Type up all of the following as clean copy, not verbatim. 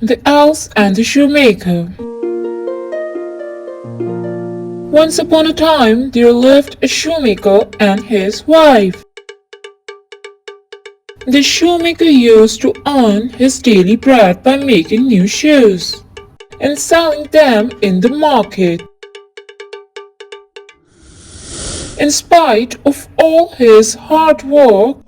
The Elves and the Shoemaker. Once upon a time there lived a shoemaker and his wife. The shoemaker used to earn his daily bread by making new shoes and selling them in the market. In spite of all his hard work,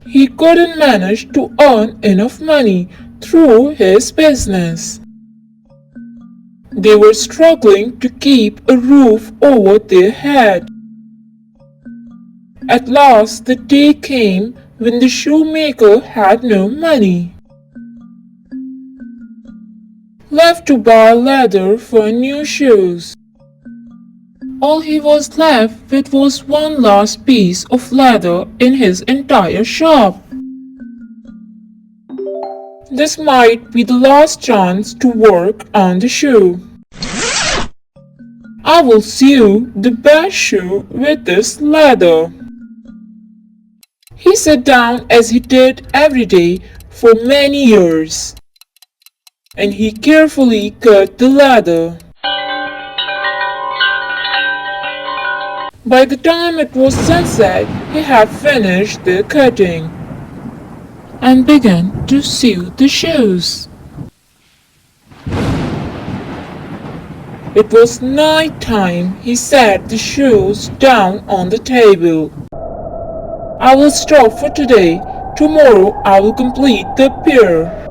he couldn't manage to earn enough money through his business. They were struggling to keep a roof over their head. At last the day came when the shoemaker had no money left to buy leather for new shoes. All he was left with was one last piece of leather in his entire shop. This might be the last chance to work on the shoe. I will sew the best shoe with this leather. He sat down as he did every day for many years, and he carefully cut the leather. By the time it was sunset, he had finished the cutting and began to sew the shoes. It was night time. He set the shoes down on the table. I will stop for today. Tomorrow I will complete the pair.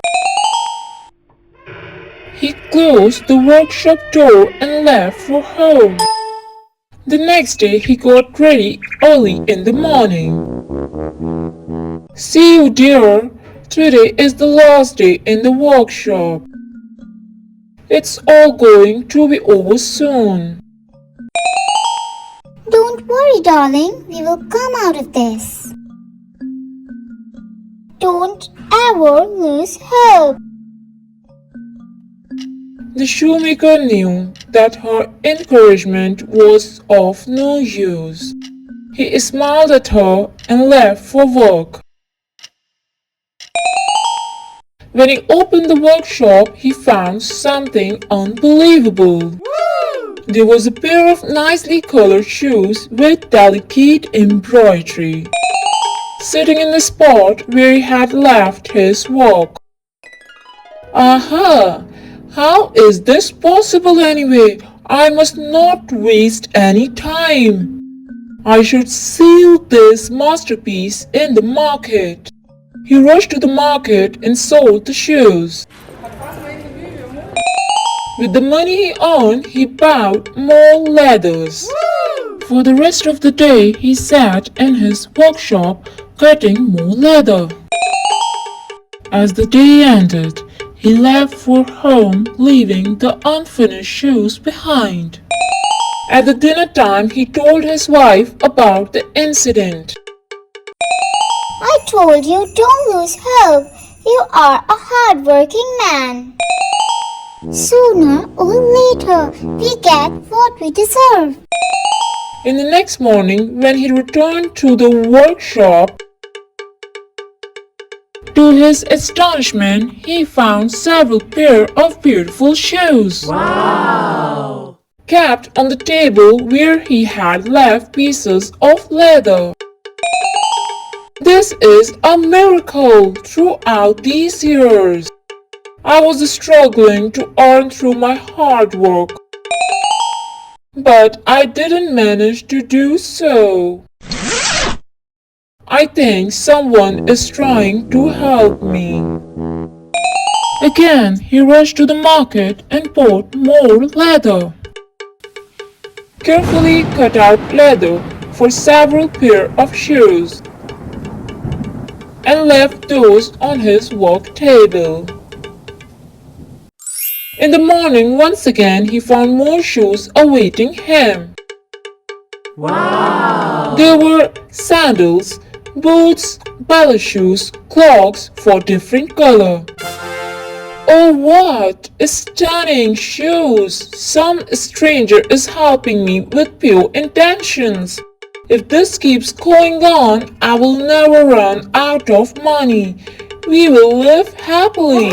He closed the workshop door and left for home. The next day he got ready early in the morning. See you, dear. Today is the last day in the workshop. It's all going to be over soon. Don't worry, darling. We will come out of this. Don't ever lose hope. The shoemaker knew that her encouragement was of no use. He smiled at her and left for work. When he opened the workshop, he found something unbelievable. There was a pair of nicely colored shoes with delicate embroidery, sitting in the spot where he had left his work. Aha! How is this possible anyway? I must not waste any time. I should sell this masterpiece in the market. He rushed to the market and sold the shoes. With the money he earned, he bought more leathers. For the rest of the day, he sat in his workshop cutting more leather. As the day ended, he left for home, leaving the unfinished shoes behind. At the dinner time, he told his wife about the incident. I told you don't lose hope. You are a hard-working man. Sooner or later, we get what we deserve. In the next morning, when he returned to the workshop, to his astonishment, he found several pair of beautiful shoes. Wow! Kept on the table where he had left pieces of leather. This is a miracle. Throughout these years, I was struggling to earn through my hard work, but I didn't manage to do so. I think someone is trying to help me. Again, he rushed to the market and bought more leather. Carefully cut out leather for several pair of shoes and left those on his work table. In the morning, once again, he found more shoes awaiting him. Wow! There were sandals, boots, ballet shoes, clogs for different color. Oh, what stunning shoes! Some stranger is helping me with pure intentions. If this keeps going on, I will never run out of money. we will live happily.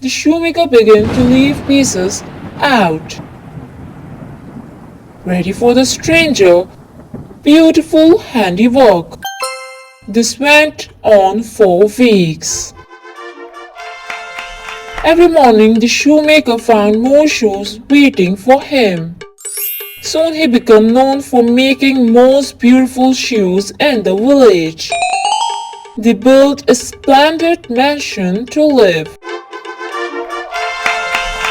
The shoemaker began to leave pieces out, ready for the stranger. Beautiful handiwork. This went on for weeks. Every morning the shoemaker found more shoes waiting for him. Soon he became known for making most beautiful shoes in the village. They built a splendid mansion to live.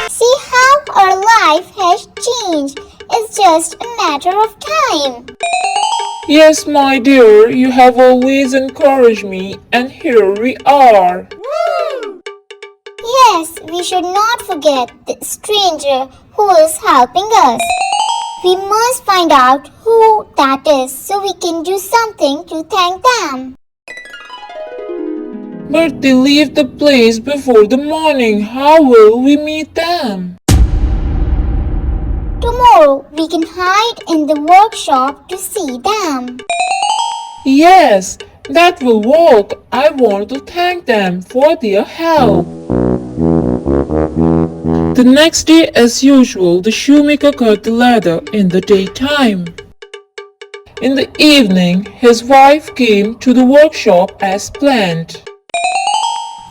See how our life has changed. It's just a matter of time. Yes, my dear, you have always encouraged me, and here we are. Yes, we should not forget the stranger who is helping us. We must find out who that is so we can do something to thank them. But they leave the place before the morning. How will we meet them? Tomorrow we can hide in the workshop to see them. Yes, that will work. I want to thank them for their help. The next day, as usual, the shoemaker cut the ladder in the daytime. In the evening, his wife came to the workshop as planned.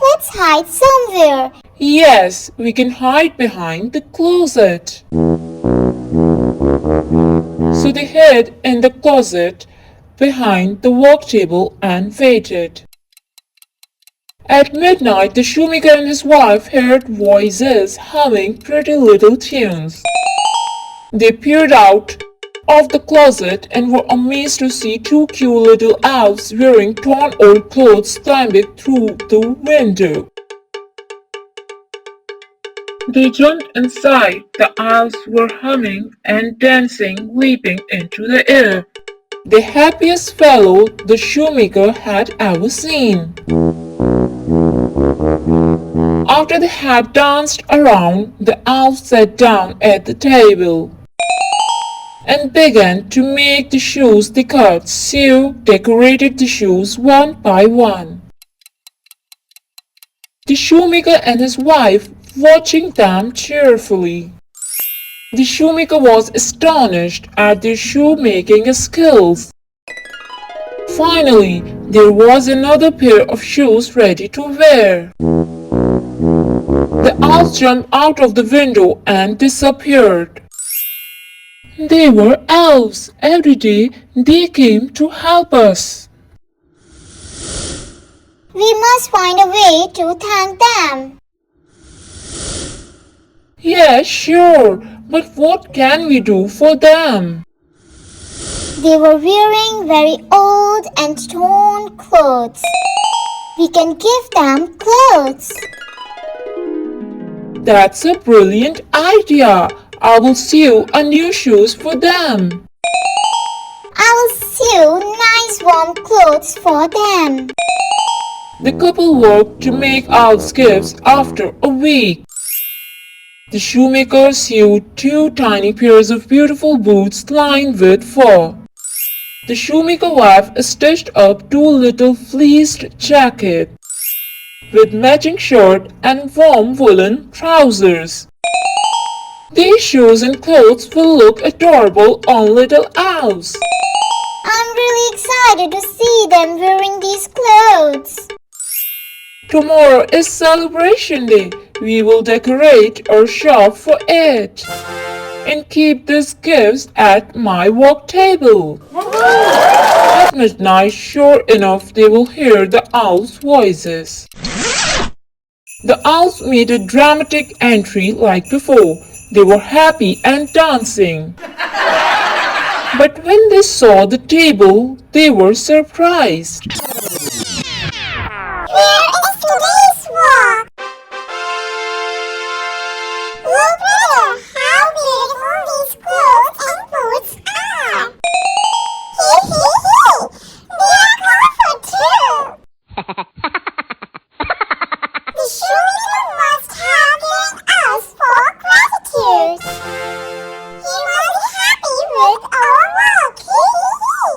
Let's hide somewhere. Yes, we can hide behind the closet. So they hid in the closet behind the work table and waited. At midnight, the shoemaker and his wife heard voices humming pretty little tunes. They peered out of the closet and were amazed to see two cute little elves wearing torn old clothes climbing through the window. They jumped inside. The elves were humming and dancing, leaping into the air. The happiest fellow the shoemaker had ever seen. After they had danced around, the elves sat down at the table and began to make the shoes they cut. Sue decorated the shoes one by one. The shoemaker and his wife watching them cheerfully. The shoemaker was astonished at their shoemaking skills. Finally, there was another pair of shoes ready to wear. The elves jumped out of the window and disappeared. They were elves. Every day they came to help us. We must find a way to thank them. Yeah, sure, but what can we do for them? They were wearing very old and torn clothes. We can give them clothes. That's a brilliant idea. I will sew a new shoes for them. I will sew nice warm clothes for them. The couple worked to make elves gifts after a week. The shoemaker sewed two tiny pairs of beautiful boots lined with fur. The shoemaker wife stitched up two little fleeced jackets with matching shirt and warm woolen trousers. These shoes and clothes will look adorable on little elves. I'm really excited to see them wearing these clothes. Tomorrow is celebration day. We will decorate our shop for it and keep these gifts at my work table. At midnight, sure enough, they will hear the owls' voices. The owls made a dramatic entry like before. They were happy and dancing. But when they saw the table, they were surprised. Where is today's walk? Look there, how beautiful these clothes and boots are. They are colorful too. The shoemaker must have given us for gratitude. He must be happy with our work. Woo!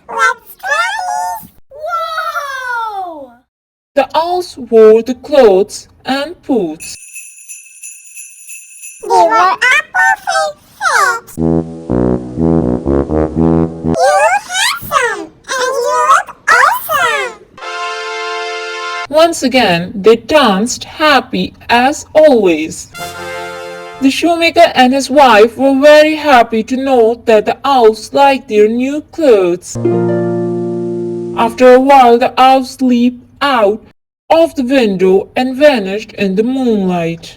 Let's try this. The owls wore the clothes and boots. They were a perfect fit. You look handsome and you look awesome. Once again, they danced happy as always. The shoemaker and his wife were very happy to know that the owls liked their new clothes. After a while, the owls leaped out of the window and vanished in the moonlight.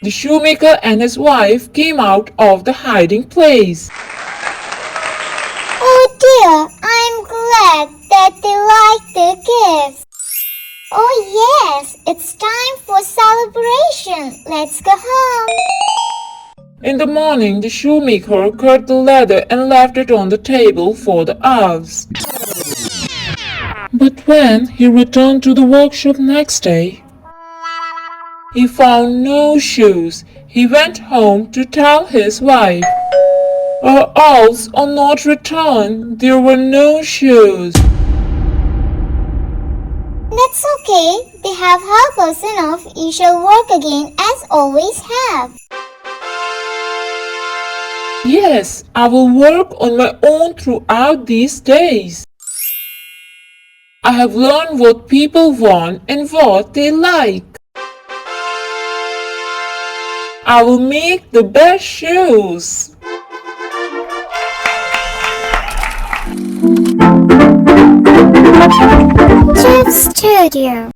The shoemaker and his wife came out of the hiding place. Oh dear, I'm glad that they liked the gifts. Oh yes, it's time for celebration. Let's go home. In the morning, the shoemaker cut the leather and left it on the table for the owls. But when he returned to the workshop next day, he found no shoes. He went home to tell his wife, "Our owls are not returned. There were no shoes." That's okay. They have helped us enough. You shall work again as always have. Yes, I will work on my own throughout these days. I have learned what people want and what they like. I will make the best shoes. Jeff Studio.